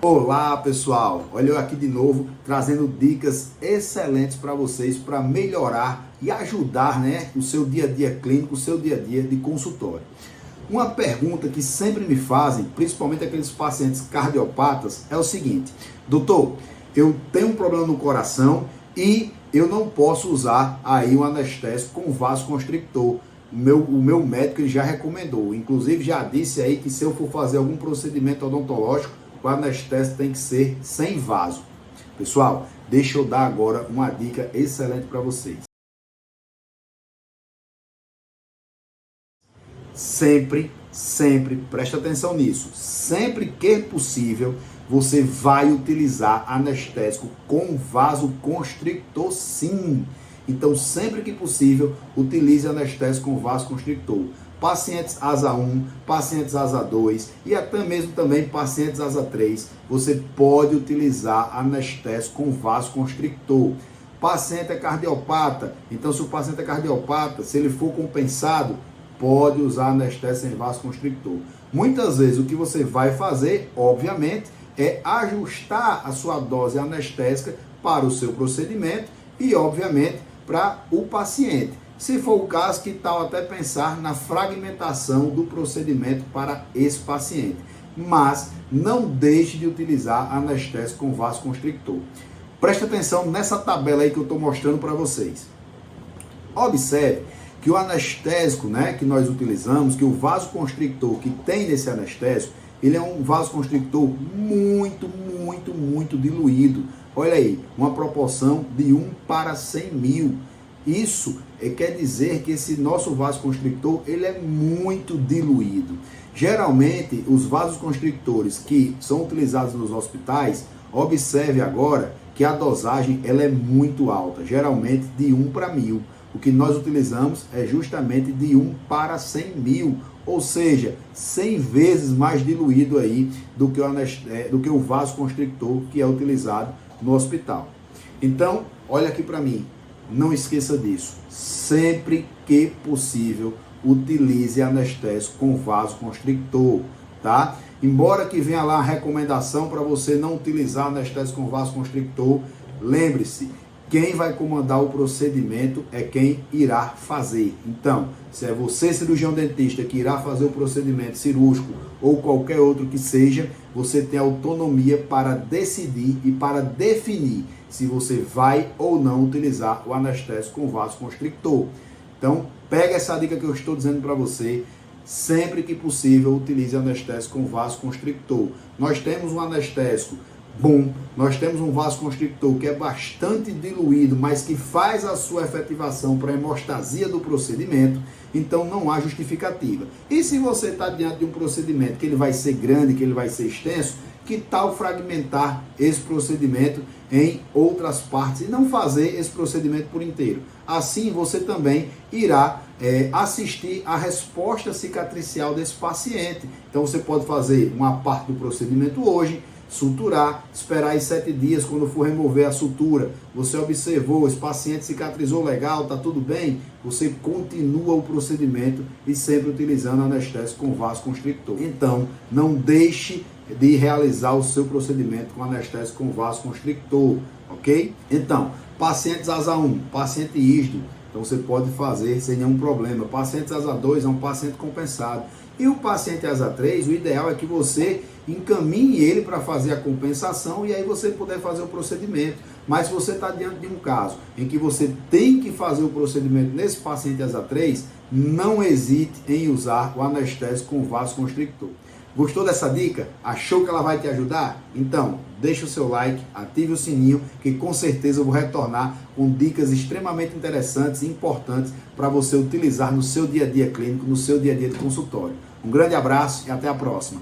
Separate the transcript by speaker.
Speaker 1: Olá pessoal, olha eu aqui de novo trazendo dicas excelentes para vocês para melhorar e ajudar, o seu dia a dia clínico, o seu dia a dia de consultório. Uma pergunta que sempre me fazem, principalmente aqueles pacientes cardiopatas, é o seguinte: doutor, eu tenho um problema no coração e eu não posso usar aí um anestésico com vasoconstrictor. O meu médico ele já recomendou, inclusive já disse aí que se eu for fazer algum procedimento odontológico, o anestésico tem que ser sem vaso. Pessoal, deixa eu dar agora uma dica excelente para vocês. Sempre, presta atenção nisso. Sempre que possível, você vai utilizar anestésico com vasoconstrictor, sim. Então, sempre que possível, utilize anestésico com vasoconstrictor. Pacientes asa 1, pacientes asa 2 e até mesmo também pacientes asa 3, você pode utilizar anestésico com vasoconstrictor. Paciente é cardiopata, então se o paciente é cardiopata, se ele for compensado, pode usar anestésico sem vasoconstrictor. Muitas vezes o que você vai fazer, obviamente, é ajustar a sua dose anestésica para o seu procedimento e, obviamente, para o paciente. Se for o caso, que tal até pensar na fragmentação do procedimento para esse paciente. Mas não deixe de utilizar anestésico com vasoconstrictor. Preste atenção nessa tabela aí que eu estou mostrando para vocês. Observe que o anestésico, que nós utilizamos, que o vasoconstrictor que tem nesse anestésico, ele é um vasoconstrictor muito diluído. Olha aí, uma proporção de 1 para 100 mil. Isso quer dizer que esse nosso vasoconstrictor ele é muito diluído. Geralmente, os vasoconstrictores que são utilizados nos hospitais, observe agora que a dosagem ela é muito alta, geralmente de 1 para 1000. O que nós utilizamos é justamente de 1 para 100 mil, ou seja, 100 vezes mais diluído aí do que o vasoconstrictor que é utilizado no hospital. Então, olha aqui para mim. Não esqueça disso. Sempre que possível, utilize anestésico com vasoconstrictor, tá? Embora que venha lá a recomendação para você não utilizar anestésico com vasoconstrictor, lembre-se, quem vai comandar o procedimento é quem irá fazer. Então, se é você, cirurgião dentista, que irá fazer o procedimento cirúrgico ou qualquer outro que seja, você tem autonomia para decidir e para definir se você vai ou não utilizar o anestésico com vasoconstrictor. Então, pega essa dica que eu estou dizendo para você. Sempre que possível, utilize anestésico com vasoconstrictor. Nós temos um anestésico bom, nós temos um vasoconstrictor que é bastante diluído, mas que faz a sua efetivação para a hemostasia do procedimento, então não há justificativa. E se você está diante de um procedimento que ele vai ser grande, que ele vai ser extenso, que tal fragmentar esse procedimento em outras partes e não fazer esse procedimento por inteiro? Assim você também irá assistir à resposta cicatricial desse paciente. Então você pode fazer uma parte do procedimento hoje, suturar, esperar aí 7 dias, quando for remover a sutura, você observou, esse paciente cicatrizou legal, está tudo bem, você continua o procedimento e sempre utilizando anestésico com vasoconstrictor. Então, não deixe de realizar o seu procedimento com anestésico com vasoconstrictor, ok? Então, pacientes asa 1, paciente rígido, então você pode fazer sem nenhum problema. Pacientes asa 2 é um paciente compensado. E o paciente asa 3, o ideal é que você encaminhe ele para fazer a compensação e aí você puder fazer o procedimento. Mas se você está diante de um caso em que você tem que fazer o procedimento nesse paciente asa 3, não hesite em usar o anestésico com vasoconstrictor. Gostou dessa dica? Achou que ela vai te ajudar? Então, deixa o seu like, ative o sininho, que com certeza eu vou retornar com dicas extremamente interessantes e importantes para você utilizar no seu dia a dia clínico, no seu dia a dia de consultório. Um grande abraço e até a próxima.